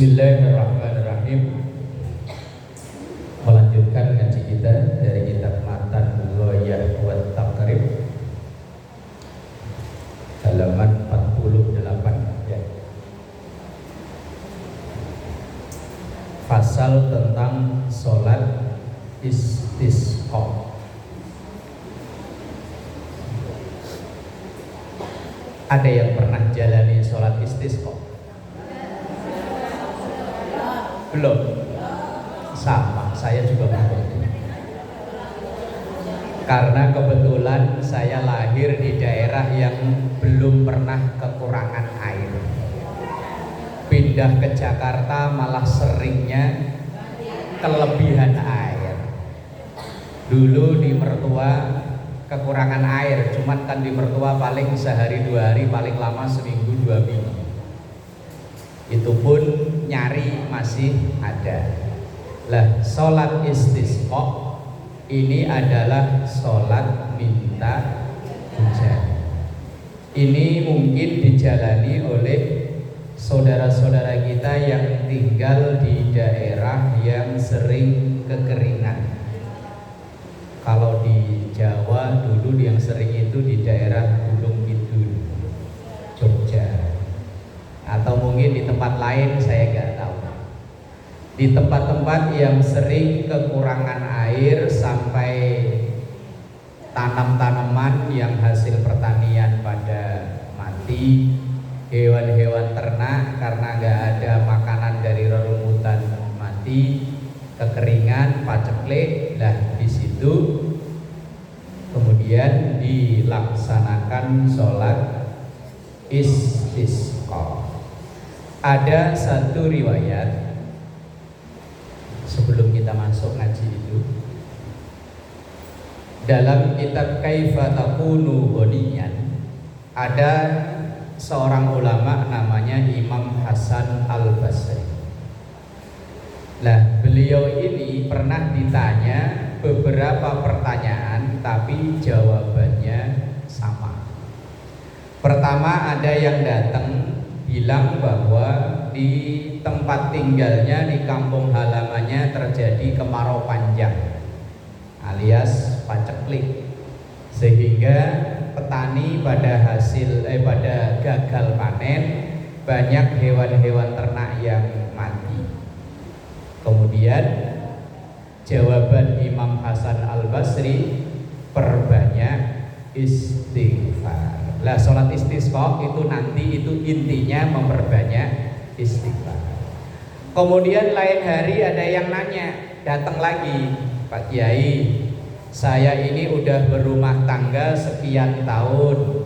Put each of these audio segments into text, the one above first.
Bismillahirrahmanirrahim. Melanjutkan ngaji kita dari kitab Matan Ghayah wa Taqrib halaman 48 ya. Pasal tentang sholat istisqa. Ada yang pernah jalani sholat istisqa? Belum? Sama, saya juga belum. Karena kebetulan saya lahir di daerah yang belum pernah kekurangan air. Pindah ke Jakarta malah seringnya kelebihan air. Dulu di mertua kekurangan air, cuman kan di mertua paling sehari 2 hari, paling lama seminggu 2 minggu. Itu pun nyari masih ada. Lah, sholat istisqa ini adalah sholat minta hujan. Ini mungkin dijalani oleh saudara-saudara kita yang tinggal di daerah yang sering kekeringan. Kalau di Jawa dulu yang sering itu di daerah Gunung Kidul, Jogja, atau mungkin di tempat lain saya nggak tahu. Di tempat-tempat yang sering kekurangan air sampai tanam-tanaman yang hasil pertanian pada mati, hewan-hewan ternak karena nggak ada makanan dari rerumputan mati, kekeringan, paceklik. Lah di situ kemudian dilaksanakan sholat istisqa. Ada satu riwayat sebelum kita masuk ngaji itu, dalam kitab Kaifa Takunu Ghaniyan ada seorang ulama namanya Imam Hasan Al-Basri. Nah, beliau ini pernah ditanya beberapa pertanyaan tapi jawabannya sama. Pertama, ada yang datang bilang bahwa di tempat tinggalnya, di kampung halamannya terjadi kemarau panjang alias paceklik, sehingga petani pada gagal panen, banyak hewan-hewan ternak yang mati. Kemudian jawaban Imam Hasan Al-Basri, perbanyak istighfar. Lah, sholat istisqa itu nanti itu intinya memperbanyak istighfar. Kemudian lain hari ada yang nanya, datang lagi, Pak Kiai, saya ini udah berumah tangga sekian tahun,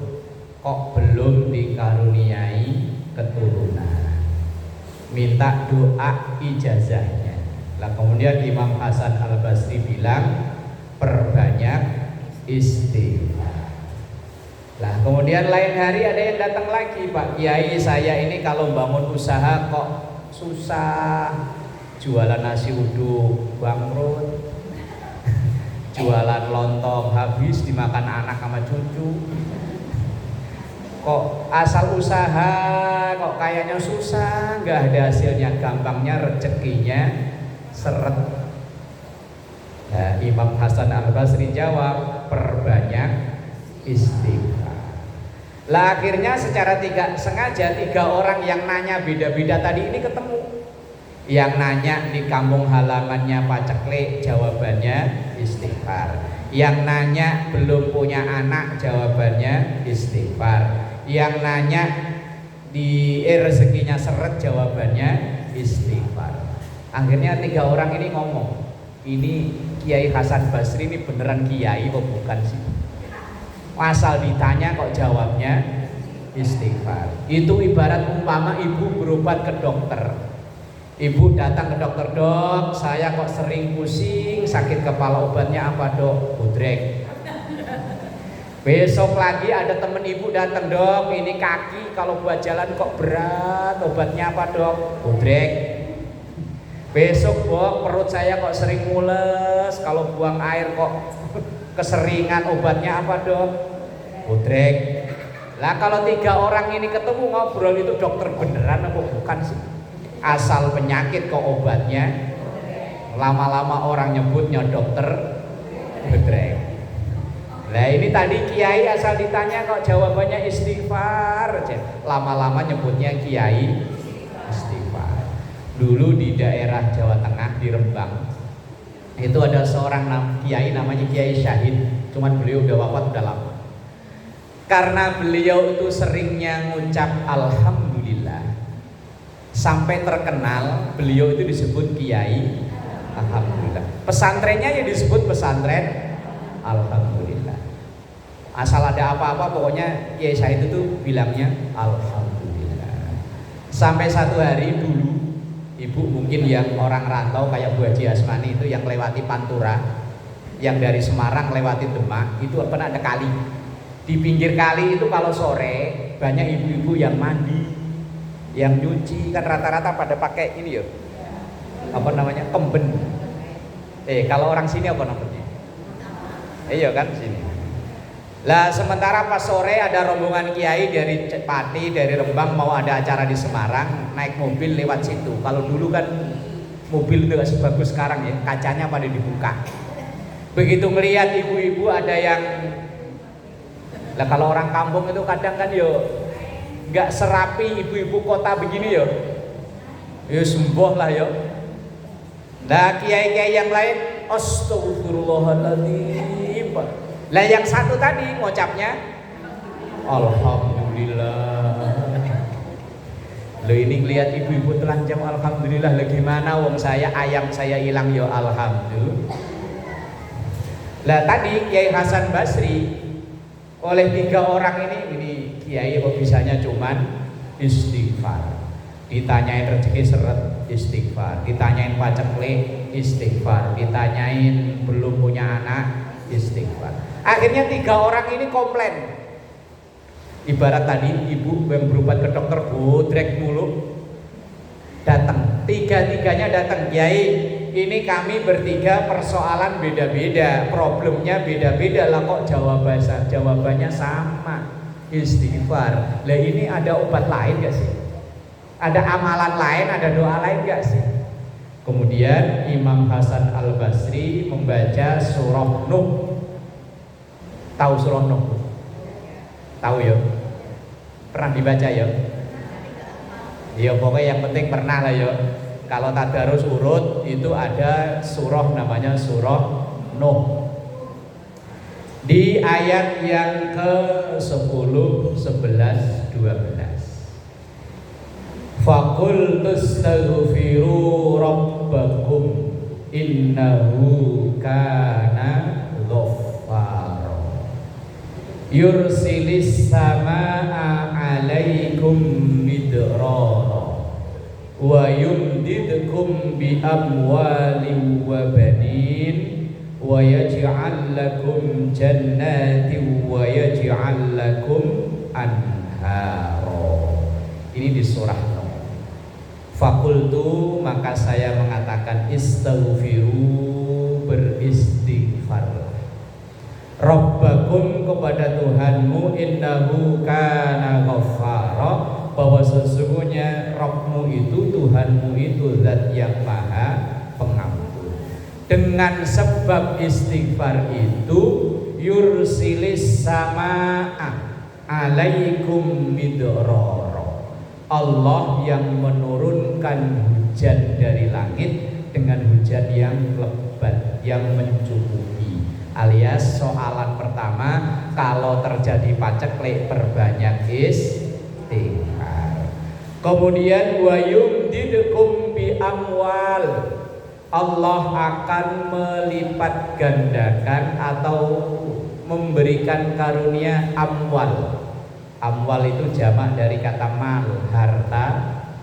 kok belum dikaruniai keturunan, minta doa ijazahnya. Lah, kemudian Imam Hasan Al-Basri bilang, perbanyak istighfar. Lah, kemudian lain hari ada yang datang lagi, Pak Kiai, saya ini kalau bangun usaha kok susah, jualan nasi uduk bangkrut, jualan lontong habis dimakan anak sama cucu, kok asal usaha kok kayaknya susah, nggak ada hasilnya, gampangnya rezekinya seret. Nah, Imam Hasan Al-Basri jawab, perbanyak istighfar. Lah, akhirnya secara tidak sengaja 3 orang yang nanya beda-beda tadi ini ketemu. Yang nanya di kampung halamannya paceklik, jawabannya istighfar. Yang nanya belum punya anak, jawabannya istighfar. Yang nanya di rezekinya seret, jawabannya istighfar. Akhirnya 3 orang ini ngomong, ini Kiai Hasan Basri ini beneran kiai kok bukan sih? Asal ditanya kok jawabnya istighfar. Itu ibarat umpama ibu berobat ke dokter. Ibu datang ke dokter, dok, saya kok sering pusing, sakit kepala, obatnya apa dok? Budrek. Besok lagi ada temen ibu datang, dok, ini kaki kalau buat jalan kok berat, obatnya apa dok? Budrek. Besok, dok, perut saya kok sering mules, kalau buang air kok keseringan, obatnya apa dok? Budrek. Lah, kalau 3 orang ini ketemu ngobrol, itu dokter beneran apa bukan sih? asal penyakit kok obatnya. Lama-lama orang nyebutnya dokter bedreng. Nah ini tadi kiai asal ditanya kok jawabannya istighfar aja. Lama-lama nyebutnya kiai istighfar. Dulu di daerah Jawa Tengah di Rembang itu ada seorang kiai namanya Kiai Syahid. Cuman beliau udah wafat udah lama. Karena beliau itu seringnya ngucap alhamdulillah, sampai terkenal beliau itu disebut Kiai Alhamdulillah. Pesantrennya yang disebut pesantren Alhamdulillah. Asal ada apa-apa pokoknya Kiai Syahid itu bilangnya Alhamdulillah. Sampai satu hari dulu ibu mungkin yang orang rantau kayak Bu Haji Asmani itu yang lewati Pantura, yang dari Semarang lewati Demak, itu pernah ada kali. Di pinggir kali itu kalau sore banyak ibu-ibu yang mandi, yang nyuci, kan rata-rata pada pakai ini ya, apa namanya, kemben. Kalau orang sini apa namanya? Iya kan sini. Lah sementara pas sore ada rombongan kiai dari Pati, dari Rembang mau ada acara di Semarang, naik mobil lewat situ. Kalau dulu kan mobil itu gak sebagus sekarang ya, kacanya pada dibuka. Begitu ngelihat ibu-ibu ada yang, lah kalau orang kampung itu kadang kan yo nggak serapi ibu-ibu kota begini yo sembuh lah yo. Nah kiai-kiai yang lain astagfirullahaladzim. Lah yang satu tadi ngucapnya alhamdulillah. Lo ini ngelihat ibu-ibu telanjang alhamdulillah, lah gimana wong saya ayam saya hilang yo alhamdulillah. Lah tadi Kiai Hasan Basri oleh 3 orang ini kiai kok bisanya cuman istighfar. Ditanyain rezeki seret istighfar, ditanyain paceklik istighfar, ditanyain belum punya anak istighfar. Akhirnya 3 orang ini komplain. Ibarat tadi ibu yang berobat ke dokter bodrek mulu, datang, 3-tiganya datang, Kiai ini kami bertiga persoalan beda-beda, problemnya beda-beda, lah kok jawabannya sama, istighfar. Lah ini ada obat lain gak sih? Ada amalan lain, ada doa lain gak sih? Kemudian Imam Hasan Al Basri membaca surah Nuh. Tahu surah Nuh? Tahu ya? Pernah dibaca ya? Ya pokoknya yang penting pernah lah ya. Kalau tadarus urut itu ada surah namanya surah Nuh. Di ayat yang ke-10, 11, 12. Faqul tastaghfiru rabbakum innahu kana ghaffara yursilis samaa 'alaikum midrara wa yumdidkum bi amwalin wa banin wa yaj'al lakum jannatin wa yaj'al lakum anhara. Ini di surah Nuh. Fakultu, maka saya mengatakan istaghfiru, beristighfarlah. Rabbakum, kepada Tuhanmu, innahu kana ghaffara, bahwa sesungguhnya Rabbmu itu, Tuhanmu itu zat yang maha pengampun. Dengan sebab istighfar itu yursilis samaa alaikum midrara, Allah yang menurunkan hujan dari langit dengan hujan yang lebat, yang mencukupi. Alias soalan pertama, kalau terjadi paceklik perbanyak istighfar. Kemudian wa yumdidkum bi amwal, Allah akan melipat gandakan atau memberikan karunia amwal. Amwal itu jamak dari kata mal, harta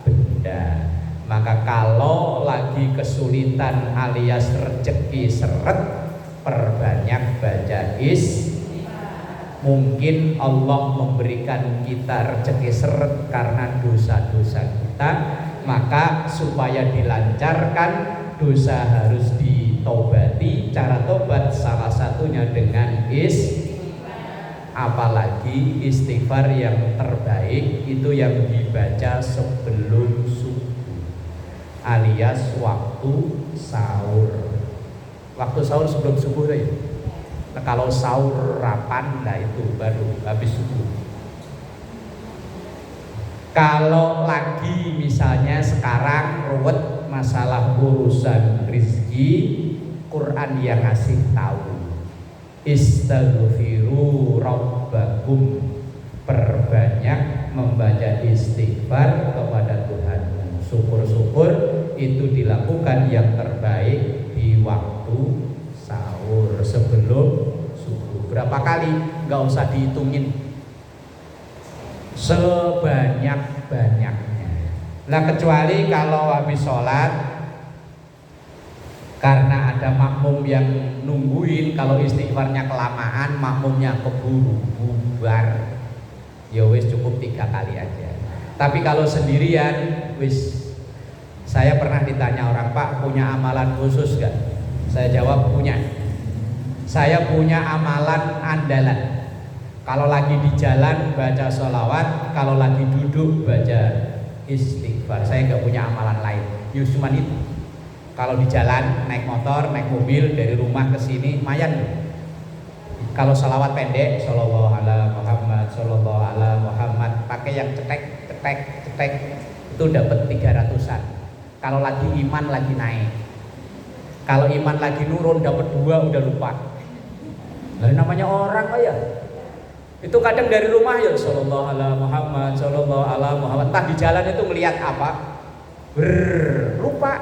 benda. Maka kalau lagi kesulitan alias rezeki seret, perbanyak baca mungkin Allah memberikan kita rezeki seret karena dosa-dosa kita, maka supaya dilancarkan dosa harus ditobati. Cara tobat salah satunya dengan apalagi istighfar yang terbaik itu yang dibaca sebelum subuh. alias waktu sahur. Waktu sahur sebelum subuh ya. Nah, kalau sahur rapan, nah itu baru habis subuh. Kalau lagi misalnya sekarang ruwet masalah urusan rizki, Quran yang ngasih tahu, istaghfiru rabbakum, perbanyak membaca istighfar kepada Tuhanmu. Syukur-syukur itu dilakukan yang terbaik di waktu sahur sebelum subuh. Berapa kali? Gak usah dihitungin, sebanyak-banyaknya. Nah kecuali kalau habis sholat, karena ada makmum yang nungguin, kalau istighfarnya kelamaan, makmumnya keburu bubar, ya wis cukup 3 kali aja. Tapi kalau sendirian, wis. Saya pernah ditanya orang, Pak punya amalan khusus gak? Saya jawab punya. Saya punya amalan andalan. Kalau lagi di jalan baca sholawat, kalau lagi duduk baca istighfar. Saya gak punya amalan lain, ya cuma itu. Kalau di jalan, naik motor, naik mobil dari rumah ke sini, lumayan. Kalau sholawat pendek, shollallahu ala Muhammad, shollallahu ala Muhammad, pakai yang cetek, itu dapat 300-an. Kalau lagi iman lagi naik, kalau iman lagi nurun dapat 2 udah lupa. Lalu namanya orang ya. Itu kadang dari rumah ya sallallahu ala Muhammad, sallallahu ala Muhammad. Entah di jalan itu melihat apa, lupa.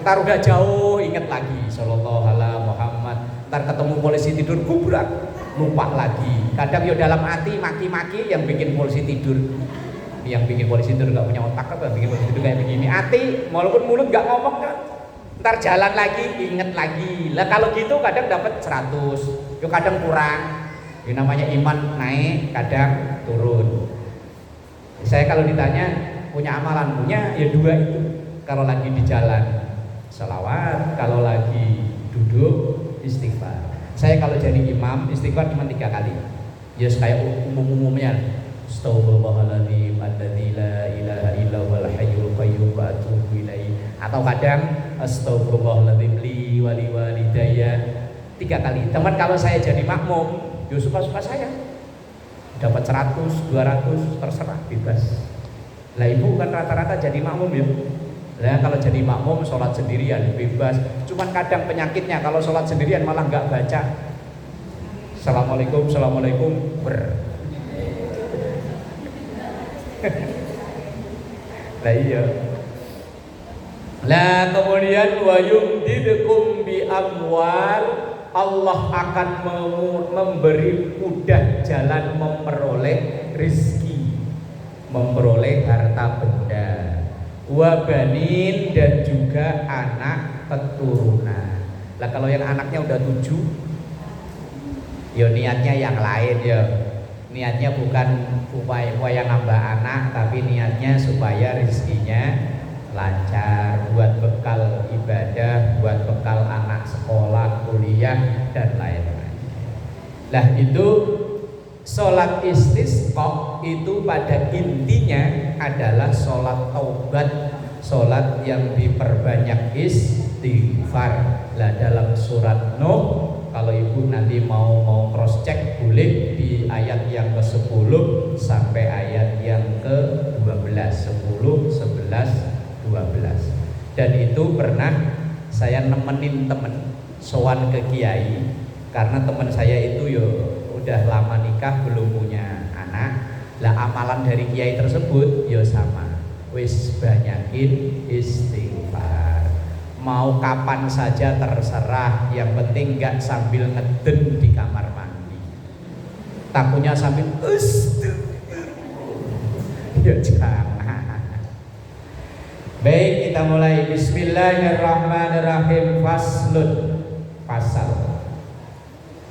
Ntar udah jauh inget lagi sallallahu ala Muhammad. Ntar ketemu polisi tidur gubrak, lupa lagi. Kadang ya dalam hati maki-maki yang bikin polisi tidur. Yang bikin polisi tidur nggak punya otak apa, bikin polisi tidur kayak begini. Hati walaupun mulut nggak ngomong kan. Ntar jalan lagi inget lagi. Lah kalau gitu kadang dapat 100, yo kadang kurang. Ini namanya iman naik, kadang turun. Saya kalau ditanya punya amalan, punya ya 2 itu. Kalau lagi di jalan sholawat, kalau lagi duduk istighfar. Saya kalau jadi imam istighfar cuma 3 kali. Ya kayak umum-umumnya. Astaghfirullahaladzim alladzi la ilaha illa huwal hayyul qayyum wa atubu ilaihi. Atau kadang astaghfirullahaladzim li wa li walidayya 3 kali. Teman kalau saya jadi makmum, ya suka-suka saya. Dapat 100, 200 terserah, bebas. Lah ibu kan rata-rata jadi makmum ya. Lah kalau jadi makmum sholat sendirian bebas. Cuman kadang penyakitnya kalau sholat sendirian malah nggak baca. Assalamualaikum, assalamualaikum Lah iya. Lah kemudian wa yumdidukum bi amwal, Allah akan memberi mudah jalan memperoleh rizki, memperoleh harta benda, wa banin, dan juga anak keturunan. Lah kalau yang anaknya udah 7, ya niatnya yang lain ya. Niatnya bukan upaya nambah anak, tapi niatnya supaya rizkinya lancar, buat bekal ibadah, buat bekal anak sekolah, kuliah, dan lain-lain. Nah itu sholat istisqa itu pada intinya adalah sholat taubat, sholat yang diperbanyak istighfar. Lah dalam surat Nuh, kalau ibu nanti mau cross check boleh di ayat yang ke-10 sampai ayat yang ke-12, 10, 11, 12. Dan itu pernah saya nemenin temen sowan ke kiai, karena teman saya itu yo udah lama nikah belum punya anak. Lah amalan dari kiai tersebut yo sama, wis banyakin istighfar. Mau kapan saja terserah, yang penting gak sambil ngeden di kamar mandi. Takutnya sambil ya jangan. Baik, kita mulai. Bismillahirrahmanirrahim. Fasal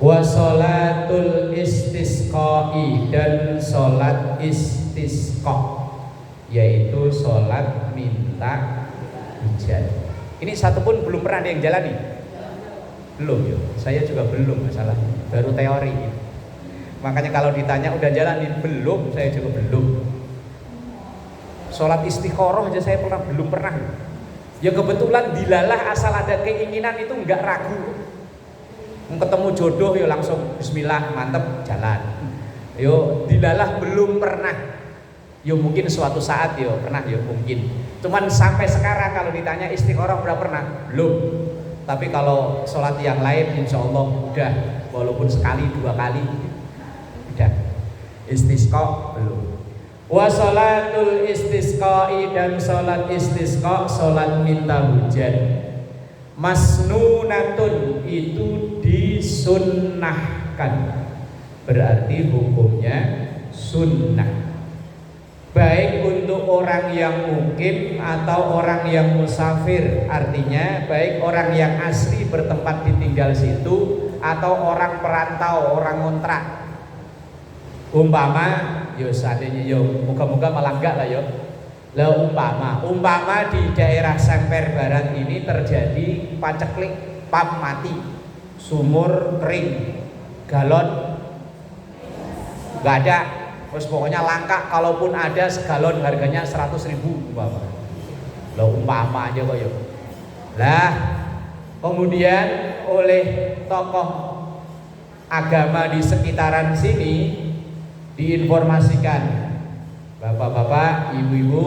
wa sholatul istisqai, dan sholat istisqa, yaitu sholat minta hujan. Ini satu pun belum pernah ada yang jalani. Belum ya, saya juga belum, masalah baru teori. Makanya kalau ditanya udah jalani belum, saya juga belum. Sholat istikharah aja saya belum pernah. Ya kebetulan dilalah asal ada keinginan itu enggak ragu. Ketemu jodoh ya langsung bismillah, mantep, jalan. Yo dilalah belum pernah. Yo mungkin suatu saat yo pernah, yo mungkin. Cuman sampai sekarang kalau ditanya istikharah udah pernah? Belum. Tapi kalau sholat yang lain insya Allah udah, walaupun sekali dua kali udah. Istisqa belum. Wa sholatul istisqai, dan sholat istisqa, sholat minta hujan, masnunatun itu disunnahkan, berarti hukumnya sunnah, baik untuk orang yang mukim atau orang yang musafir, artinya baik orang yang asli bertempat ditinggal situ atau orang perantau, orang ngontrak. Umpama yo seandainya yo moga-moga malah enggak lah yo. Lah umpama di daerah Semper Barat ini terjadi paceklik, pam mati, sumur kering, galon enggak ada. Terus pokoknya langka, kalaupun ada segalon harganya 100.000 umpama. Lah umpama aja kok yo. Lah kemudian oleh tokoh agama di sekitaran sini diinformasikan, bapak-bapak, ibu-ibu,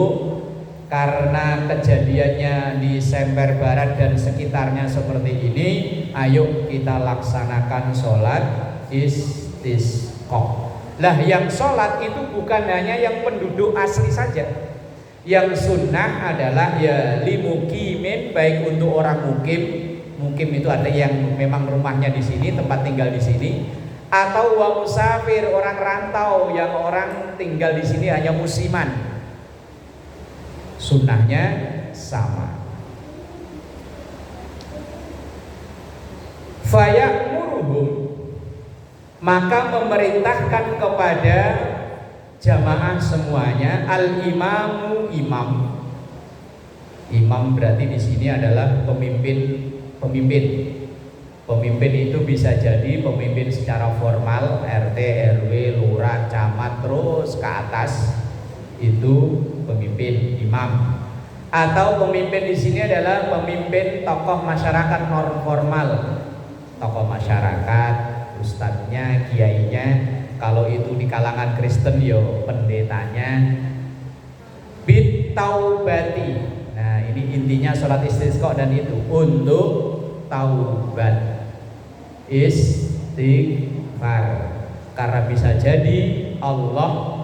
karena kejadiannya di Semper Barat dan sekitarnya seperti ini, ayo kita laksanakan sholat istisqa. Lah yang sholat itu bukan hanya yang penduduk asli saja. Yang sunnah adalah ya limukimin, baik untuk orang mukim itu ada yang memang rumahnya di sini, tempat tinggal di sini, atau wa musafir, orang rantau yang orang tinggal di sini hanya musiman. Sunnahnya sama. Faya'muruhum, maka memerintahkan kepada jamaah semuanya, al-imamu, imam berarti di sini adalah pemimpin. Pemimpin itu bisa jadi pemimpin secara formal, RT, RW, lurah, camat, terus ke atas itu pemimpin, imam. Atau pemimpin di sini adalah pemimpin tokoh masyarakat non formal, tokoh masyarakat, ustadznya, kiainya. Kalau itu di kalangan Kristen yo pendetanya. Bitaubati. Nah ini intinya sholat istisqa dan itu untuk taubat, istighfar, karena bisa jadi Allah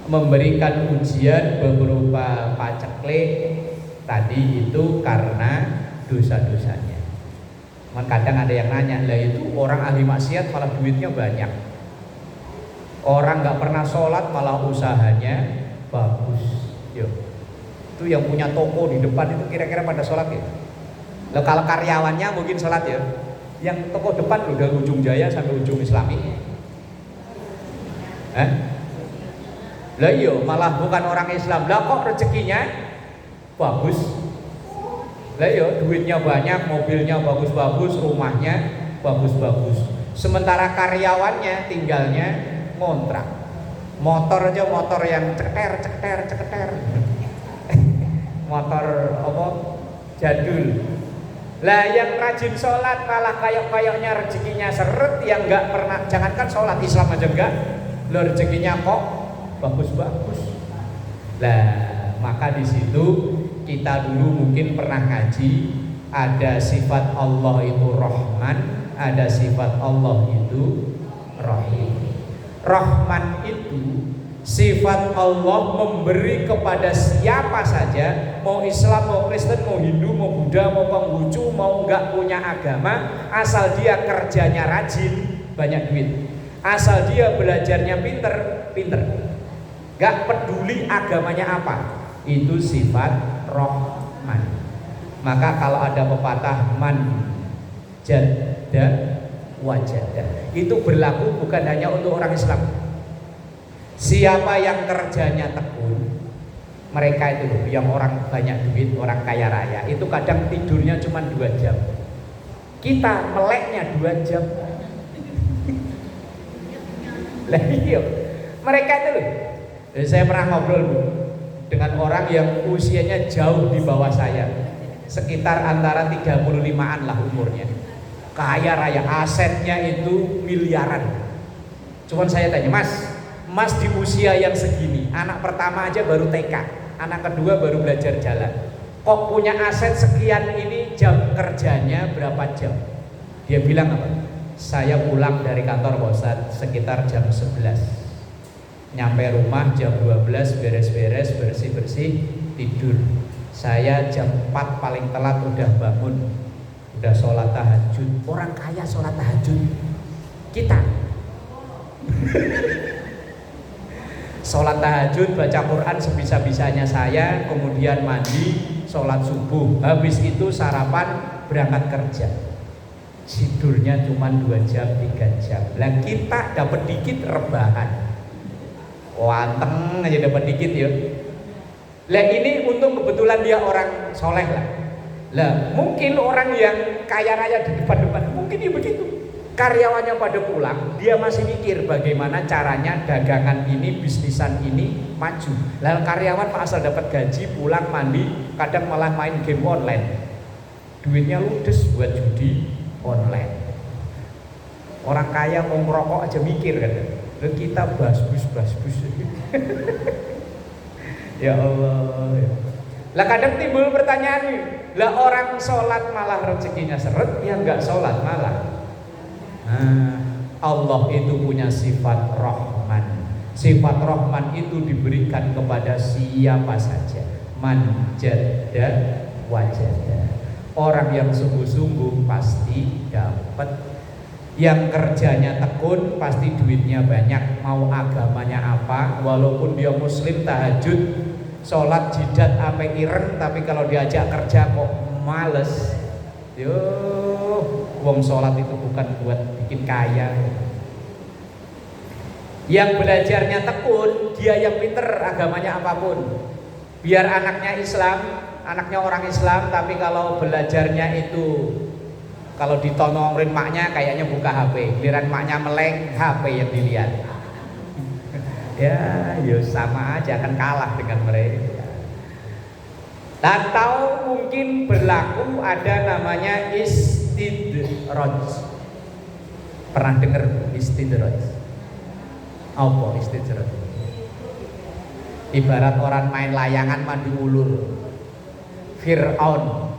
memberikan ujian berupa paceklik tadi itu karena dosa-dosanya. Kadang ada yang nanya, lah itu orang ahli maksiat malah duitnya banyak, orang nggak pernah sholat malah usahanya bagus. Yo, itu yang punya toko di depan itu kira-kira pada sholat ya? Lah kalau karyawannya mungkin sholat ya. Yang toko depan loh dari ujung Jaya sampai ujung Islami. Lah iya malah bukan orang Islam. Lah kok rezekinya bagus. Lah iya duitnya banyak, mobilnya bagus-bagus, rumahnya bagus-bagus. Sementara karyawannya tinggalnya ngontrak. Motor aja motor yang ceketer. Motor apa? Jadul. Lah yang rajin sholat malah kayak-kayaknya rezekinya seret, yang nggak pernah, jangankan sholat Islam aja enggak, lo rezekinya kok bagus-bagus. Lah maka di situ kita dulu mungkin pernah ngaji, ada sifat Allah itu Rahman, ada sifat Allah itu Rahim. Rahman itu sifat Allah memberi kepada siapa saja, mau Islam, mau Kristen, mau Hindu, mau Buddha, mau Konghucu, mau nggak punya agama, asal dia kerjanya rajin, banyak duit, asal dia belajarnya pinter, nggak peduli agamanya apa, itu sifat Rahman. Maka kalau ada pepatah man jadda wajada, itu berlaku bukan hanya untuk orang Islam. Siapa yang kerjanya tekun, mereka itu loh, yang orang banyak duit, orang kaya raya, itu kadang tidurnya cuma 2 jam. Kita meleknya 2 jam. Lah iya, mereka itu loh. Saya pernah ngobrol Bu dengan orang yang usianya jauh di bawah saya, sekitar antara 35-an lah umurnya, kaya raya, asetnya itu miliaran. Cuman saya tanya, mas di usia yang segini, anak pertama aja baru TK, anak kedua baru belajar jalan, kok punya aset sekian ini, jam kerjanya berapa jam? Dia bilang apa? Saya pulang dari kantor Pak Ustadz sekitar jam 11, nyampe rumah jam 12, beres-beres, bersih-bersih, tidur. Saya jam 4 paling telat udah bangun, udah sholat tahajud. Orang kaya sholat tahajud, kita sholat tahajud, baca Quran sebisa-bisanya saya, kemudian mandi, sholat subuh, habis itu sarapan, berangkat kerja. Tidurnya cuma 2 jam, 3 jam. Lah kita dapat dikit rebahan, wanteng aja dapat dikit ya. Lah ini untung kebetulan dia orang soleh lah. Lah mungkin orang yang kaya raya di depan-depan mungkin dia begitu. Karyawannya pada pulang, dia masih mikir bagaimana caranya dagangan ini, bisnisan ini maju. Lah karyawan asal dapat gaji, pulang mandi, kadang malah main game online. Duitnya ludes buat judi online. Orang kaya mau ngerokok aja mikir kan. Lalu kita basbus. Ya Allah. Lah kadang timbul pertanyaan nih, lah orang sholat malah rezekinya seret, ya enggak sholat malah. Allah itu punya sifat Rahman. Sifat Rahman itu diberikan kepada siapa saja. Man jadda wajada. Orang yang sungguh-sungguh pasti dapat. Yang kerjanya tekun pasti duitnya banyak. Mau agamanya apa, walaupun dia muslim tahajud, sholat jidat sampai ireng, tapi kalau diajak kerja kok males. Yo, wong sholat itu bukan buat bikin kaya. Yang belajarnya tekun, dia yang pinter agamanya apapun. Biar anaknya Islam, anaknya orang Islam, tapi kalau belajarnya itu, kalau ditonongin maknya kayaknya buka HP, giliran maknya meleng, HP yang dilihat. Ya sama aja, akan kalah dengan mereka. Atau mungkin berlaku ada namanya istidraj. Pernah dengar istidraj? Apa istidraj? Ibarat orang main layangan mandi ulur. Fir'aun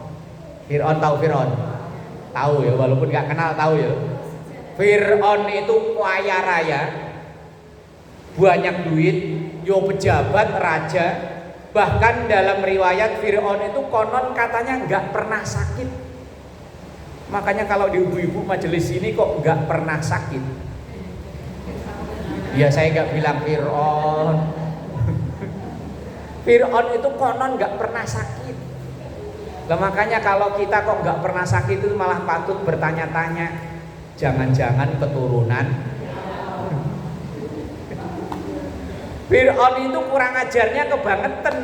tahu Fir'aun? Tahu ya, walaupun gak kenal tahu ya. Fir'aun itu kaya raya, banyak duit, yo pejabat, raja. Bahkan dalam riwayat Fir'aun itu konon katanya nggak pernah sakit. Makanya kalau di ibu-ibu majelis ini kok nggak pernah sakit. Ya saya nggak bilang Fir'aun. Fir'aun itu konon nggak pernah sakit. Nah, makanya kalau kita kok nggak pernah sakit itu malah patut bertanya-tanya, jangan-jangan keturunan. Fir'aun itu kurang ajarnya kebangetan,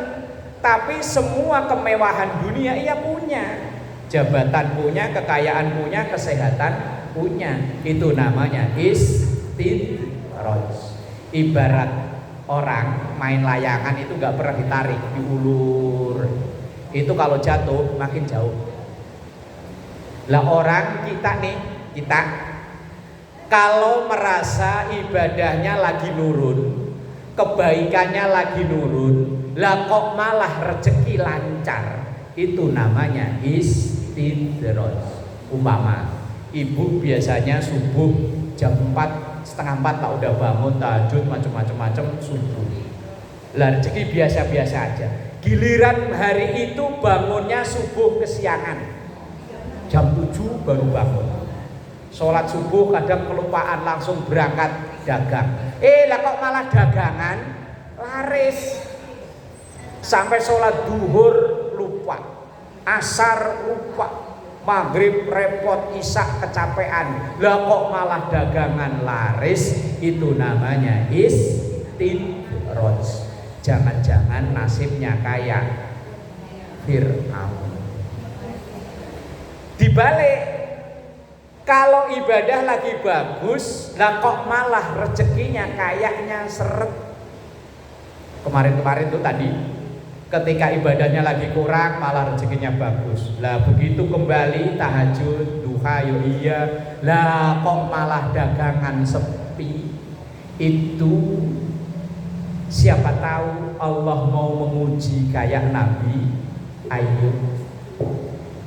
tapi semua kemewahan dunia ia punya, jabatan punya, kekayaan punya, kesehatan punya. Itu namanya istidraj. Ibarat orang main layangan itu nggak pernah ditarik, diulur. Itu kalau jatuh makin jauh. Lah orang kita kalau merasa ibadahnya lagi nurun, kebaikannya lagi nurun, lah kok malah rezeki lancar, itu namanya istidraj. Umpama ibu biasanya subuh jam 4, setengah 4 tak udah bangun tahajud macam-macam subuh, lah rezeki biasa-biasa aja. Giliran hari itu bangunnya subuh kesiangan, jam 7 baru bangun, sholat subuh kadang kelupaan langsung berangkat dagang. Lah kok malah dagangan laris, sampai sholat duhur lupa, asar lupa, maghrib repot, isya kecapean. Lah kok malah dagangan laris, itu namanya istidraj. Jangan-jangan nasibnya kayak Fir'aun. Dibalik, kalau ibadah lagi bagus, lah kok malah rezekinya kayaknya seret. Kemarin tuh tadi Ketika ibadahnya lagi kurang malah rezekinya bagus. Lah begitu kembali tahajud, duha yo iya. Lah kok malah dagangan sepi. Itu siapa tahu Allah mau menguji kayak Nabi Ayub.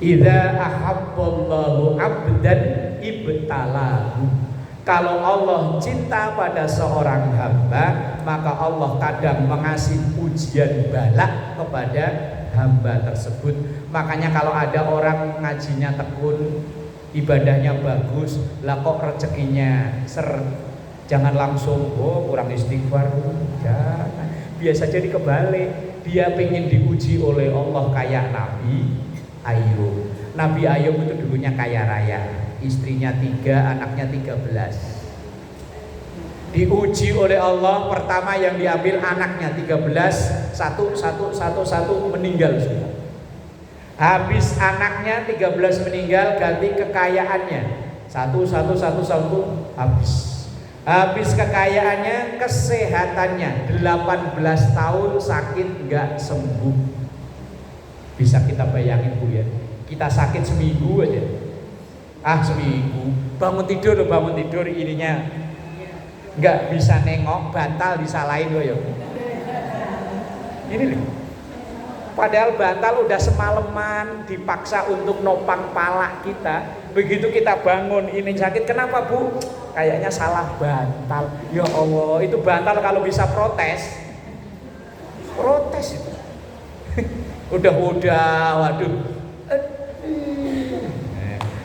Idza ahabballahu 'abdan ibtalahu. Kalau Allah cinta pada seorang hamba, maka Allah kadang mengasih ujian balak kepada hamba tersebut. Makanya kalau ada orang ngajinya tekun, ibadahnya bagus, lah kok rezekinya jangan langsung kurang istighfar, jangan. Biasa jadi kebalik, dia pengen diuji oleh Allah kayak Nabi Ayub. Nabi Ayub itu dulunya kaya raya, istrinya 3, anaknya 13. Diuji oleh Allah, pertama yang diambil anaknya 13, satu meninggal semua. Habis anaknya 13 meninggal, ganti kekayaannya, satu habis. Habis kekayaannya, kesehatannya 18 tahun sakit nggak sembuh. Bisa kita bayangin Bu ya, kita sakit seminggu aja. Seminggu bangun tidur ininya nggak bisa nengok, bantal disalahin loh ya. Ini loh, padahal bantal udah semalaman dipaksa untuk nopang pala kita. Begitu kita bangun ini sakit, kenapa Bu? Kayaknya salah bantal. Ya Allah, itu bantal kalau bisa protes itu. udah waduh.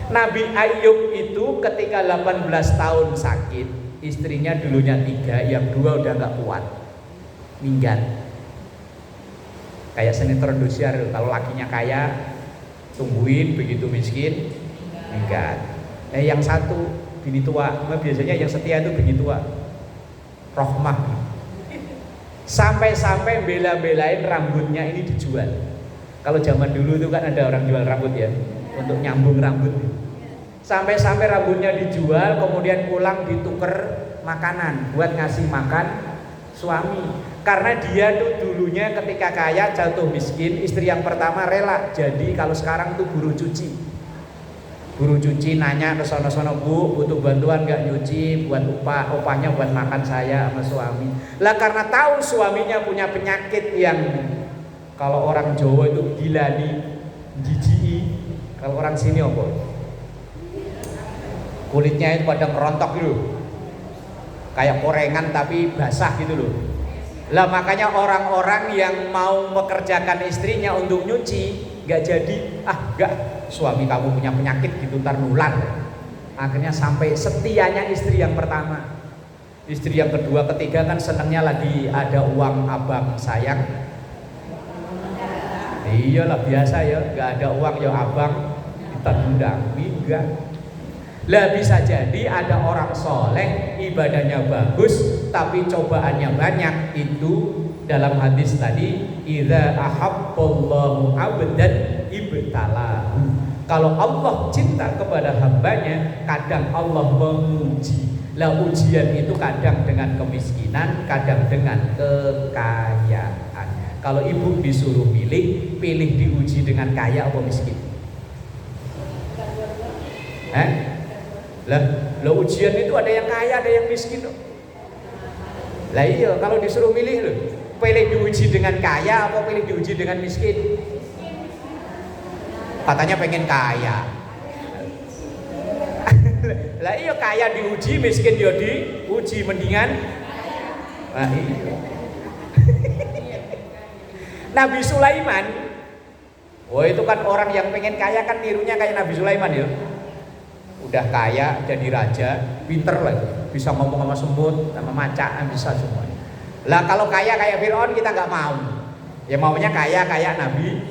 Nabi Ayub itu ketika 18 tahun sakit, istrinya dulunya 3, yang 2 udah gak kuat, minggat. Kayak sinetron Indosiar, kalau lakinya kaya tungguin, begitu miskin minggat. Yang satu bini tua, biasanya yang setia itu bini tua, Rohmah. Sampai-sampai bela-belain rambutnya ini dijual. Kalau zaman dulu itu kan ada orang jual rambut ya, untuk nyambung rambut. Sampai-sampai rambutnya dijual, kemudian pulang dituker makanan buat ngasih makan suami. Karena dia tuh dulunya ketika kaya jatuh miskin, istri yang pertama rela jadi kalau sekarang tuh buruh cuci. Buruh cuci nanya ke sono-sono, Bu, butuh bantuan gak nyuci, buat upahnya buat makan saya sama suami. Lah karena tahu suaminya punya penyakit yang kalau orang Jawa itu gila nih, jijiki. Kalau orang sini apa? Kulitnya itu pada ngerontok gitu, kayak korengan tapi basah gitu loh. Lah makanya orang-orang yang mau mengerjakan istrinya untuk nyuci nggak jadi, nggak, suami kamu punya penyakit gitu ntar nular. Akhirnya sampai setianya istri yang pertama. Istri yang kedua, ketiga kan senangnya lagi ada uang abang sayang. Iyalah biasa ya, nggak ada uang ya abang kita undang, enggak. Lah bisa jadi ada orang soleh, ibadahnya bagus, tapi cobaannya banyak. Itu dalam hadis tadi, idza ahabballahu 'abdan ibtalahu. Kalau Allah cinta kepada hambanya, kadang Allah menguji. Lah ujian itu kadang dengan kemiskinan, kadang dengan kekayaan. Kalau ibu disuruh pilih diuji dengan kaya atau miskin? Lah ujian itu ada yang kaya, ada yang miskin. Lah iya, kalau disuruh milih loh, pilih diuji dengan kaya atau pilih diuji dengan miskin? Katanya pengen kaya. Lah iya, kaya diuji, miskin ya diuji, mendingan. Nah, iya. Nabi Sulaiman, itu kan orang yang pengen kaya kan nirunya kayak Nabi Sulaiman ya. Udah kaya jadi raja, pinter lagi, bisa ngomong sama semut, sama macan, bisa semua. Lah kalau kaya kayak Fir'aun kita nggak mau. Ya maunya kaya kayak Nabi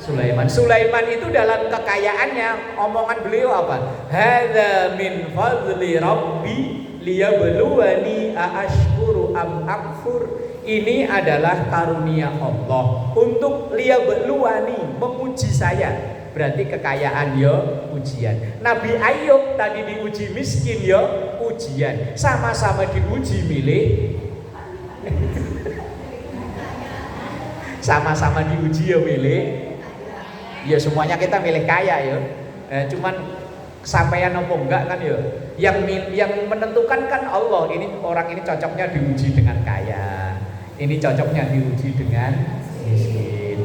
Sulaiman. Sulaiman itu dalam kekayaannya, omongan beliau apa? Hadza min fadli rabbi liyabluwani aashkuru am akfur. Ini adalah karunia Allah untuk liyabluwani, menguji saya. Berarti kekayaan ya ujian. Nabi Ayub tadi diuji miskin ya ujian. Sama-sama diuji milih. Sama-sama diuji ya milih. Ya semuanya kita milih kaya ya. Cuman kesampaian apa enggak kan ya. Yang menentukan kan Allah. Ini orang ini cocoknya diuji dengan kaya. Ini cocoknya diuji dengan miskin.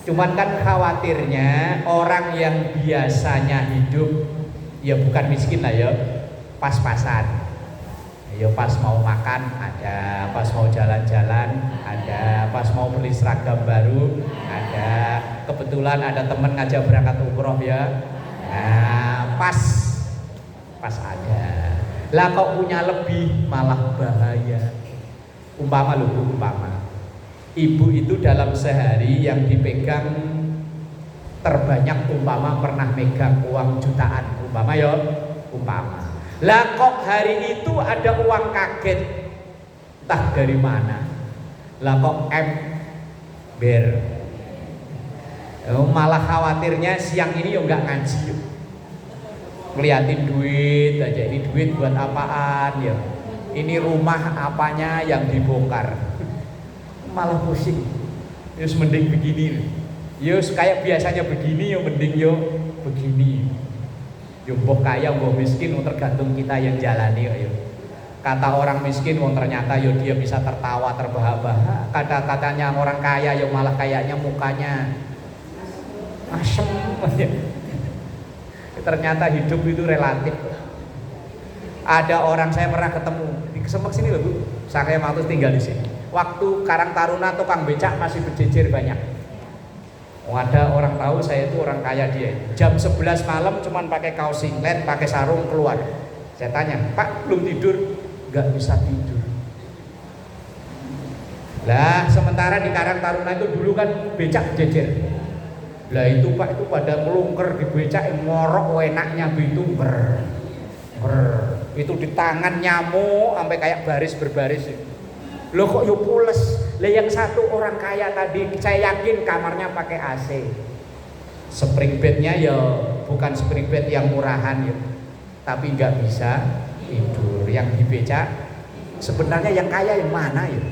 Cuman kan khawatirnya orang yang biasanya hidup ya bukan miskin lah ya, pas-pasan. Ya pas mau makan ada, pas mau jalan-jalan ada, pas mau beli seragam baru ada. Kebetulan ada temen ngajak berangkat umroh ya. Nah, pas ada. Lah kok punya lebih malah bahaya. Umpama ibu itu dalam sehari yang dipegang terbanyak umpama pernah megang uang jutaan umpama. Lah kok hari itu ada uang kaget entah dari mana. Lah kok ember. Malah khawatirnya siang ini yo enggak ngaji. Ngeliatin duit aja, ini duit buat apaan ya? Ini rumah apanya yang dibongkar? Malah pusing. Yus mending begini. Yus kayak biasanya begini yo mending yo begini. Yo mbok kaya mbok miskin tergantung kita yang jalani yo. Kata orang miskin wong ternyata yo dia bisa tertawa terbahak-bahak. Kata-katanya orang kaya yo malah kayaknya mukanya asem. Ternyata hidup itu relatif. Ada orang saya pernah ketemu di Kesemek sini loh Bu. Saya waktu tinggal di sini. Waktu Karang Taruna tukang becak masih berjejer banyak. Ada orang tahu saya itu orang kaya dia. Jam 11 malam cuman pakai kaos singlet, pakai sarung keluar. Saya tanya, "Pak, belum tidur?" "Enggak bisa tidur." Lah, sementara di Karang Taruna itu dulu kan becak jejer. Lah itu Pak itu pada melungker di becak ngorok enaknya itu itu di tangan nyamuk sampai kayak baris berbaris. Loh kok yo pules. Lah yang satu orang kaya tadi saya yakin kamarnya pakai AC. Spring bednya ya bukan spring bed yang murahan ya. Tapi nggak bisa tidur. Yang di becak sebenarnya yang kaya yang mana ya?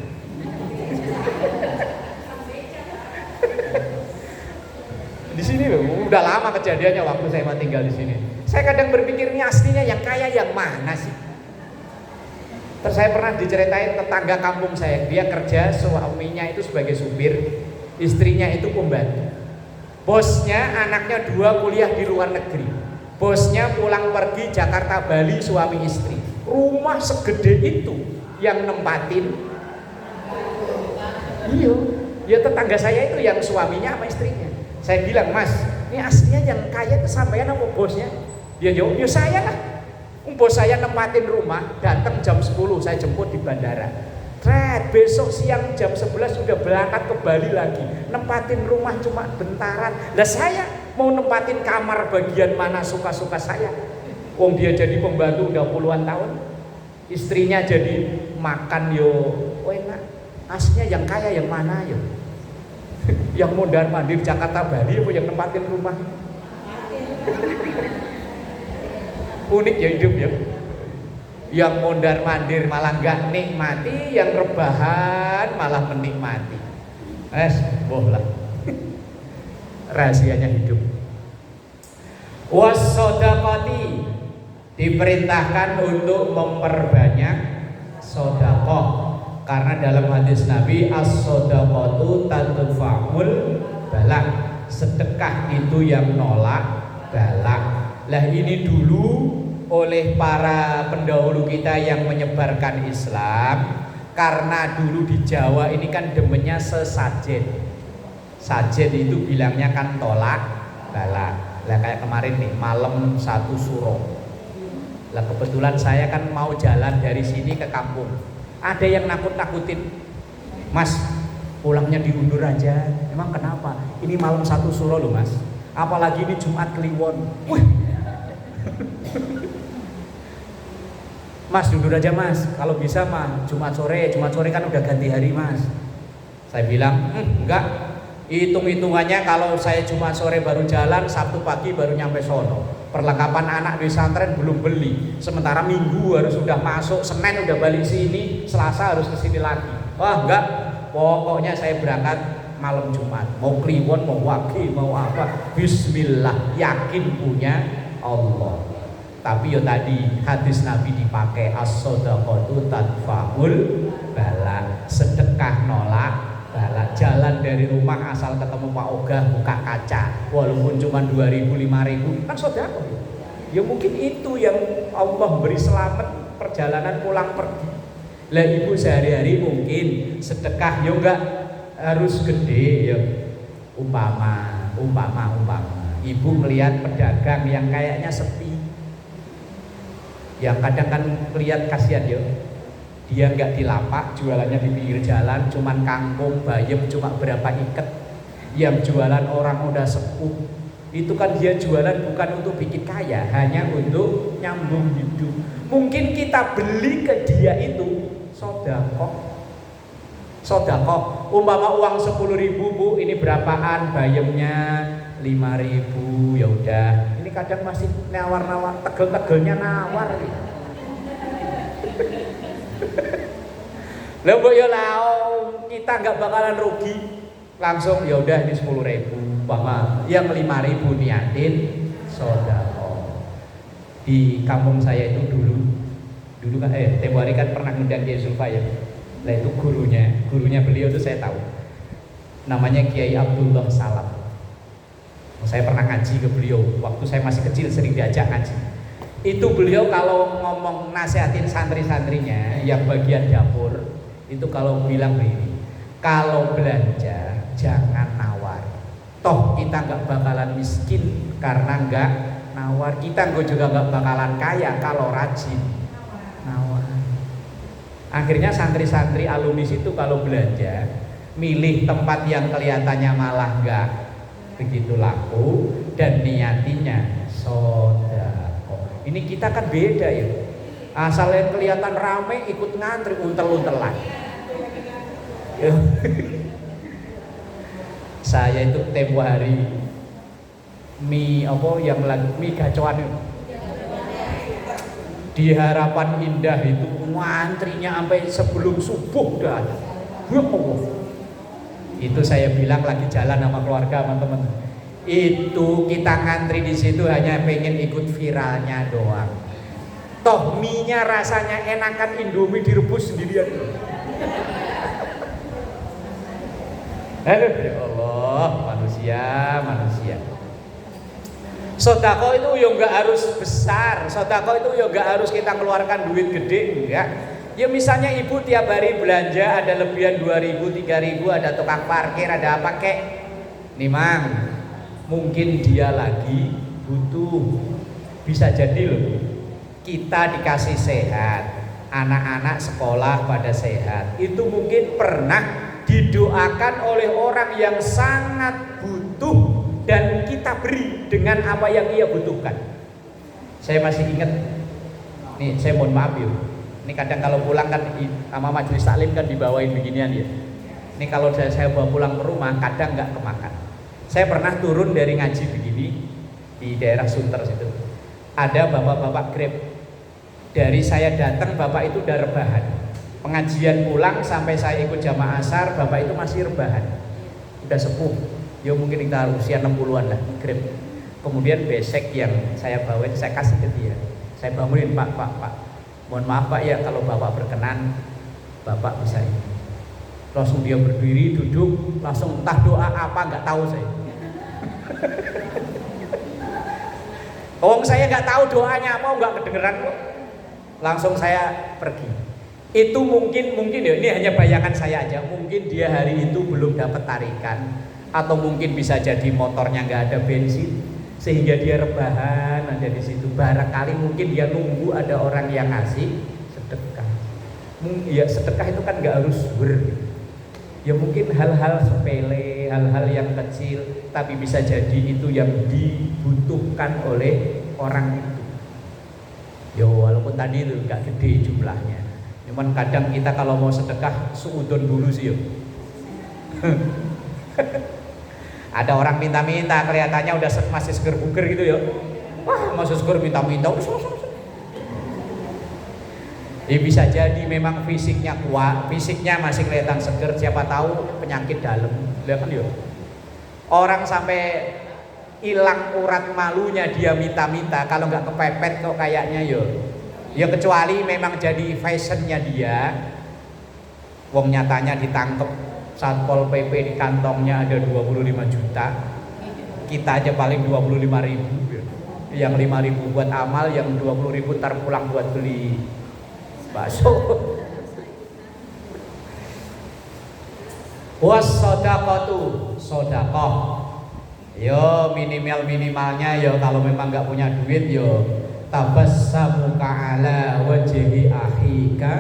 Di sini loh, udah lama kejadiannya waktu saya mau tinggal di sini. Saya kadang berpikir ini aslinya yang kaya yang mana sih? Terus saya pernah diceritain tetangga kampung saya, dia kerja suaminya itu sebagai supir, istrinya itu pembantu. Bosnya anaknya 2 kuliah di luar negeri. Bosnya pulang pergi Jakarta Bali suami istri. Rumah segede itu yang nempatin. Iya, ya tetangga saya itu yang suaminya sama istrinya. Saya bilang, "Mas, ini aslinya yang kaya itu sampean apa bosnya?" Dia jawab, "Ya saya lah. Bos saya nempatin rumah, datang jam 10 saya jemput di bandara. Besok siang jam 11 sudah berangkat ke Bali lagi. Nempatin rumah cuma bentaran. Lah saya mau nempatin kamar bagian mana suka-suka saya. Wong dia jadi pembantu udah puluhan tahun. Istrinya jadi makan yo enak. Aslinya yang kaya yang mana yo? Yang mondar-mandir Jakarta Bali apa yang nempatin rumah?" Unik ya hidup ya. Yang mondar-mandir malah nggak nikmati, yang rebahan malah menikmati. Boh lah. Rahasianya hidup. Was-sodaqati, diperintahkan untuk memperbanyak sedekah. Karena dalam hadis Nabi, as-sodaqatu tadfa'ul bala. Sedekah itu yang nolak bala. Lah ini dulu oleh para pendahulu kita yang menyebarkan Islam, karena dulu di Jawa ini kan demennya sesajen. Sajen itu bilangnya kan tolak bala. Lah kayak kemarin nih malam 1 suro. Lah kebetulan saya kan mau jalan dari sini ke kampung. Ada yang nakut-nakutin, "Mas, pulangnya diundur aja." Emang kenapa? Ini malam 1 suro loh Mas. Apalagi ini Jumat Kliwon. Wih. "Mas, undur aja Mas, kalau bisa mah Jumat sore kan udah ganti hari Mas." Saya bilang, enggak, hitung-hitungannya kalau saya Jumat sore baru jalan, Sabtu pagi baru nyampe sono. Perlengkapan anak di pesantren belum beli, sementara Minggu harus sudah masuk, Senin udah balik sini, Selasa harus kesini lagi. Wah enggak, pokoknya saya berangkat malam Jumat, mau kliwon, mau wage, mau apa, bismillah, yakin punya Allah. Tapi yo tadi hadis Nabi dipakai, as-shadaqatu tadfa'ul bala, sedekah nolak bala. Jalan dari rumah asal ketemu Pak Ogah buka kaca, walaupun cuma 2.000 5.000 kan sedekah. Ya mungkin itu yang Allah beri selamat perjalanan pulang pergi. Lah ibu sehari-hari mungkin sedekah yo enggak harus gede ya. Umpama ibu melihat pedagang yang kayaknya sepi, yang kadang kan lihat kasihan ya, dia nggak di lapak, jualannya di pinggir jalan, cuman kangkung, bayam cuma berapa ikat, yang jualan orang udah sepuh, itu kan dia jualan bukan untuk bikin kaya, hanya untuk nyambung hidup. Mungkin kita beli ke dia itu sodakoh, umpama uang 10.000 bu, ini berapaan bayamnya 5.000, ya udah. Ini kadang masih nawar-nawar, tegel-tegelnya nawar. Lah mbok ya kita nggak bakalan rugi. Langsung ya udah ini 10.000, umpama yang 5.000 niatin sedekah. Di kampung saya itu dulu kan tempo hari kan pernah ngundang Kiai Zulfa ya. Lah itu gurunya beliau itu saya tahu. Namanya Kiai Abdullah Salam. Saya pernah ngaji ke beliau waktu saya masih kecil, sering diajak ngaji. Itu beliau kalau ngomong nasihatin santri-santrinya yang bagian dapur itu kalau bilang begini, kalau belanja jangan nawar, toh kita nggak bakalan miskin karena nggak nawar, kita juga nggak bakalan kaya kalau rajin nawar. Akhirnya santri-santri alumni itu kalau belanja milih tempat yang kelihatannya malah nggak begitu laku dan niatinya sedekah. Ini kita kan beda ya. Asal yang kelihatan rame ikut ngantri untel-untelan. Saya itu tempo hari mie gacoan itu. Di Harapan Indah itu ngantrinya sampai sebelum subuh dah. Itu saya bilang lagi jalan sama keluarga teman-teman. Itu kita ngantri di situ hanya pengen ikut viralnya doang. Toh mie-nya rasanya enakan Indomie direbus sendirian. Aduh ya Allah, manusia. Sedekah itu ya enggak harus besar. Sedekah itu ya enggak harus kita keluarkan duit gede, enggak. Ya misalnya ibu tiap hari belanja ada lebihan 2.000, 3.000, ada tukang parkir, ada apa kek. Nih Mang, mungkin dia lagi butuh. Bisa jadi loh, kita dikasih sehat, anak-anak sekolah pada sehat. Itu mungkin pernah didoakan oleh orang yang sangat butuh dan kita beri dengan apa yang ia butuhkan. Saya masih ingat, nih saya mohon maaf ya. Ini kadang kalau pulang kan sama majelis taklim kan dibawain beginian ya. Ini kalau saya bawa pulang ke rumah kadang nggak kemakan. Saya pernah turun dari ngaji begini di daerah Sunter situ. Ada bapak-bapak Grab. Dari saya datang bapak itu udah rebahan. Pengajian pulang sampai saya ikut jamaah asar, bapak itu masih rebahan. Udah sepuh. Ya mungkin kita usia 60-an lah Grab. Kemudian besek yang saya bawain saya kasih ke dia. Saya bangunin, Pak. Mohon maaf Pak ya kalau Bapak berkenan Bapak bisa ini. Langsung dia berdiri, duduk, langsung entah doa apa nggak tahu saya. Saya nggak tahu doanya apa, nggak kedengeran kok. Langsung saya pergi. Itu mungkin ya ini hanya bayangan saya aja. Mungkin dia hari itu belum dapat tarikan, atau mungkin bisa jadi motornya nggak ada bensin. Sehingga dia rebahan ada di situ. Barangkali mungkin dia nunggu ada orang yang ngasih sedekah. Ya sedekah itu kan nggak harus ya mungkin hal-hal sepele, hal-hal yang kecil, tapi bisa jadi itu yang dibutuhkan oleh orang itu. Ya walaupun tadi itu nggak gede jumlahnya, cuman kadang kita kalau mau sedekah suudon dulu sih ya. Ada orang minta-minta kelihatannya udah masih seger buger gitu ya. Wah masih seger minta-minta udah ya bisa jadi memang fisiknya kuat, fisiknya masih kelihatan seger, siapa tahu penyakit dalam. Lihat kan yo. Orang sampai hilang urat malunya dia minta-minta, kalau nggak kepepet kok kayaknya yo. Ya kecuali memang jadi fashionnya dia. Wong nyatanya ditangkep Satpol PP di kantongnya ada 25 juta. Kita aja paling 25.000. Yang 5.000 buat amal, yang 20.000 ntar pulang buat beli bakso. Was sodaqatu, sodakoh. Yo minimalnya yo kalau memang nggak punya duit yo tabassamuka ala wajhi akhika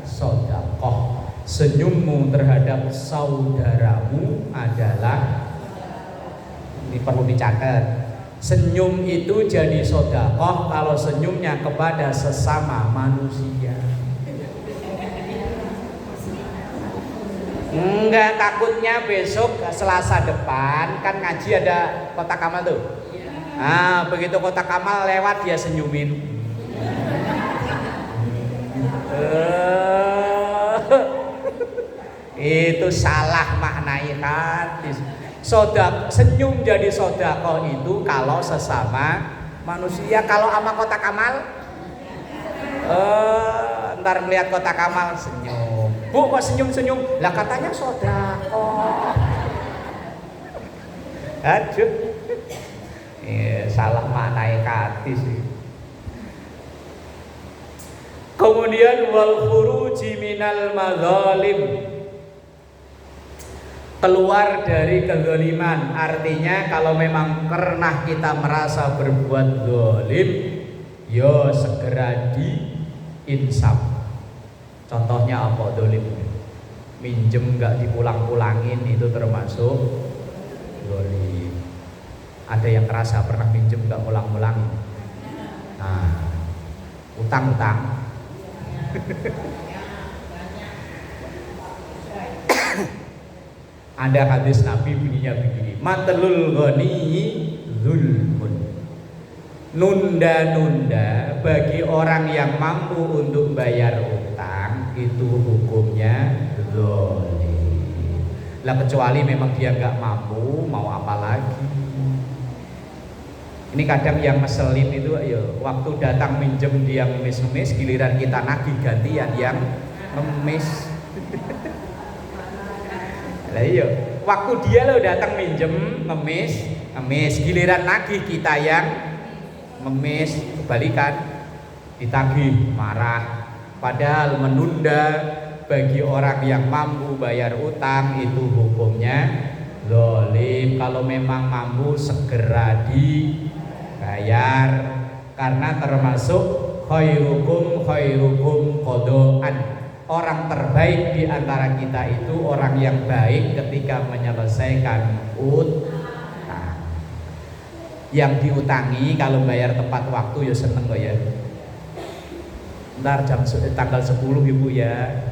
sodakoh. Senyummu terhadap saudaramu adalah, ini perlu dicatat. Senyum itu jadi sodakoh kalau senyumnya kepada sesama manusia. Enggak, takutnya besok Selasa depan kan ngaji ada kotak amal tuh. Ah, begitu kotak amal lewat dia senyumin. Itu salah maknai hadis. Senyum jadi sodakoh itu kalau sesama manusia. Kalau sama kotak amal, ntar melihat kotak amal senyum. Bu kok senyum-senyum? Lah katanya sodakoh. Aduh, salah maknai hadis. Kemudian wal khuruji minal madzalim, keluar dari kezaliman. Artinya kalau memang pernah kita merasa berbuat zalim, yo segera diinsaf. Contohnya apa zalim? Minjem nggak dipulang-pulangin itu termasuk zalim. Ada yang kerasa pernah minjem nggak pulang-pulangin? Nah, utang-utang. Ada hadis Nabi bunyinya begini, matalul ghani zulmun. Nunda-nunda bagi orang yang mampu untuk bayar utang itu hukumnya zalim. Lah kecuali memang dia nggak mampu, mau apa lagi? Ini kadang yang ngeselin itu ayo, waktu datang minjem dia ngemis-ngemis, giliran kita nagih gantian yang ngemis. Lah iya, waktu dia lo datang minjem ngemis, giliran nagih kita yang ngemis, kebalikan, ditagih marah. Padahal menunda bagi orang yang mampu bayar utang itu hukumnya zalim. Kalau memang mampu segera dibayar, karena termasuk khairukum qadaan. Orang terbaik di antara kita itu orang yang baik ketika menyelesaikan utang. Yang diutangi kalau bayar tepat waktu ya seneng kok ya. Ntar tanggal 10 ibu ya,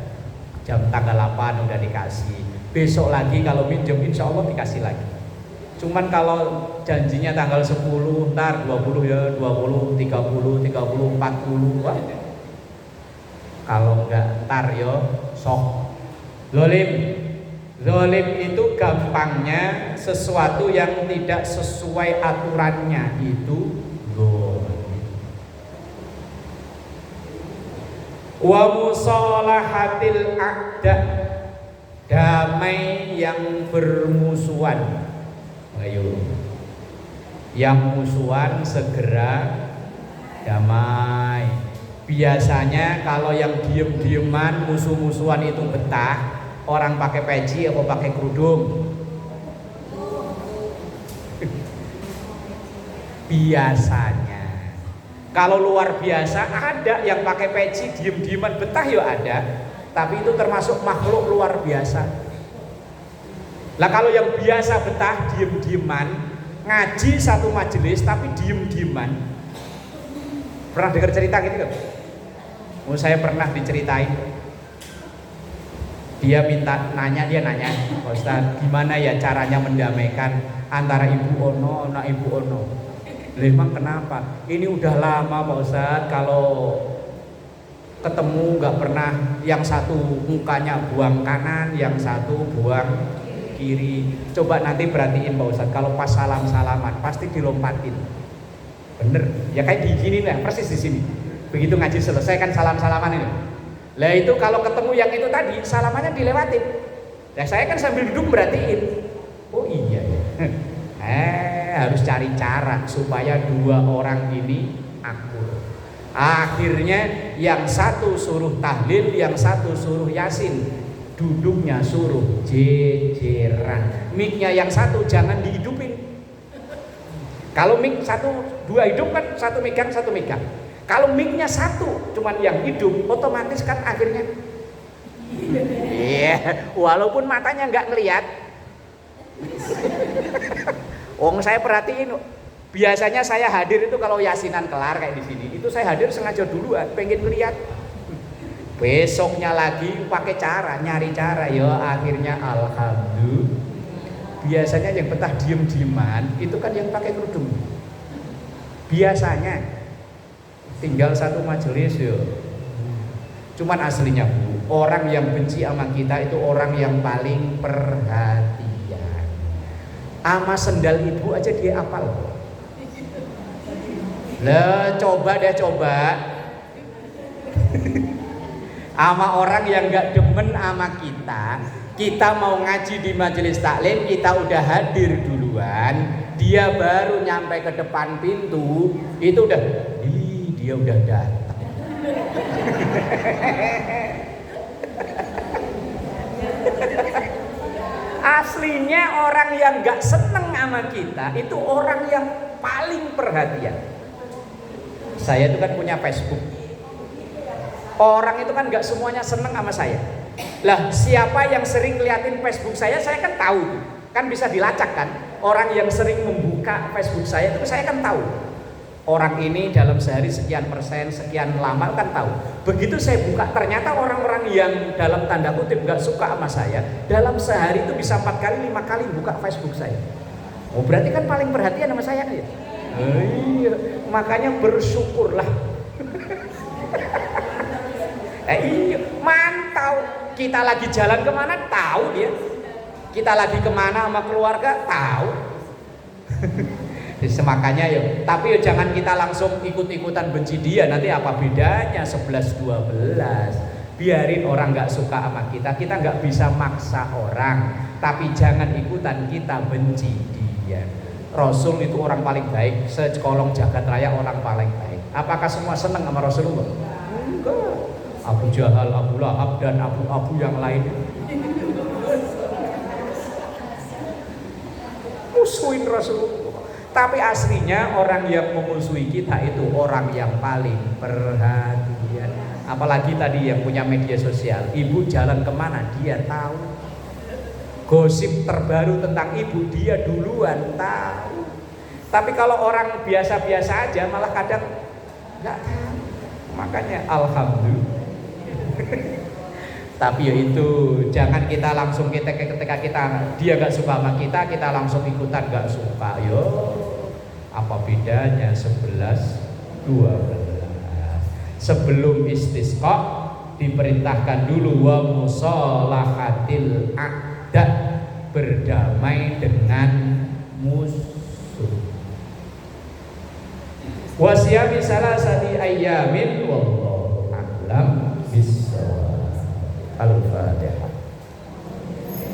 jam tanggal 8 udah dikasih. Besok lagi kalau minjem insya Allah dikasih lagi. Cuman kalau janjinya tanggal 10, ntar 20 ya, 20, 30, 40. Wah. Kalau enggak ntar yo sok. Zalim itu gampangnya sesuatu yang tidak sesuai aturannya itu zalim. Wa musalahatil a'da, damai yang bermusuhan. Ayo, yang musuhan segera damai. Biasanya kalau yang diem-dieman musuh-musuhan itu betah. Orang pakai peci atau pakai kerudung? Biasanya. Kalau luar biasa ada yang pakai peci diem-dieman betah ya ada. Tapi itu termasuk makhluk luar biasa. Lah kalau yang biasa betah diem-dieman, ngaji satu majelis tapi diem-dieman. Pernah dengar cerita gitu kan? Oh, saya pernah diceritain. Dia nanya, Pak Ustaz, gimana ya caranya mendamaikan antara Ibu Ono sama Ibu Ono? Memang kenapa? Ini udah lama Pak Ustaz, kalau ketemu nggak pernah yang satu mukanya buang kanan, yang satu buang kiri. Coba nanti perhatiin Pak Ustadz, kalau pas salam-salaman pasti dilompatin. Bener, ya kayak di sini lah, persis di sini. Begitu ngaji selesai kan salam-salaman ini. Lah itu kalau ketemu yang itu tadi, salamannya dilewatin. Ya saya kan sambil duduk merhatiin. Oh iya ya. Harus cari cara supaya dua orang ini akur. Akhirnya yang satu suruh tahlil, yang satu suruh yasin. Duduknya suruh jejeran. Mic-nya yang satu jangan dihidupin. Kalau mic satu, dua hidup kan satu megang, satu megang. Kalau mic-nya satu, cuman yang hidup, otomatis kan akhirnya walaupun matanya nggak ngelihat. Saya perhatiin, biasanya saya hadir itu kalau yasinan kelar kayak di sini, itu saya hadir sengaja duluan, pengen ngelihat. Besoknya lagi pakai nyari cara, ya akhirnya alhamdulillah. Biasanya yang betah diem-dieman itu kan yang pakai kerudung. Biasanya tinggal satu majelis yo. Cuman aslinya Bu, orang yang benci sama kita itu orang yang paling perhatian. Ama sendal ibu aja dia apal. Lah coba. Ama orang yang gak demen sama kita mau ngaji di majelis taklim, kita udah hadir duluan, dia baru nyampe ke depan pintu, itu udah, dia udah datang. Aslinya orang yang gak seneng sama kita itu orang yang paling perhatian. Saya itu kan punya Facebook. Orang itu kan gak semuanya seneng sama saya. Lah siapa yang sering ngeliatin Facebook saya kan tahu. Kan bisa dilacak kan. Orang yang sering membuka Facebook saya itu saya kan tahu. Orang ini dalam sehari sekian persen, sekian lama kan tahu. Begitu saya buka, ternyata orang-orang yang dalam tanda kutip gak suka sama saya, dalam sehari itu bisa 4 kali, 5 kali buka Facebook saya. Oh berarti kan paling perhatian sama saya kan ya? Iya, makanya bersyukurlah. Iya, mantau. Kita lagi jalan kemana tahu dia. Kita lagi kemana sama keluarga tahu. Makanya yuk, tapi yuk jangan kita langsung ikut-ikutan benci dia. Nanti apa bedanya 11-12? Biarin orang nggak suka sama kita nggak bisa maksa orang. Tapi jangan ikutan kita benci dia. Rasul itu orang paling baik, sekolong jagat raya orang paling baik. Apakah semua senang sama Rasulullah? Enggak. Abu Jahal, Abu Lahab dan Abu yang lain musuhin Rasulullah. Tapi aslinya orang yang memusuhi kita itu orang yang paling perhatian. Apalagi tadi yang punya media sosial, ibu jalan kemana dia tahu. Gosip terbaru tentang ibu dia duluan tahu. Tapi kalau orang biasa-biasa aja malah kadang nggak tahu. Makanya alhamdulillah. Tapi ya itu jangan kita langsung ketika dia nggak suka sama kita langsung ikutan nggak suka. Yo apa bedanya 11-12? Sebelum istisqa diperintahkan dulu wa musalahatil a'da, berdamai dengan musuh. Wa siyami salasati ayyamin wallahu a'lam bissawab.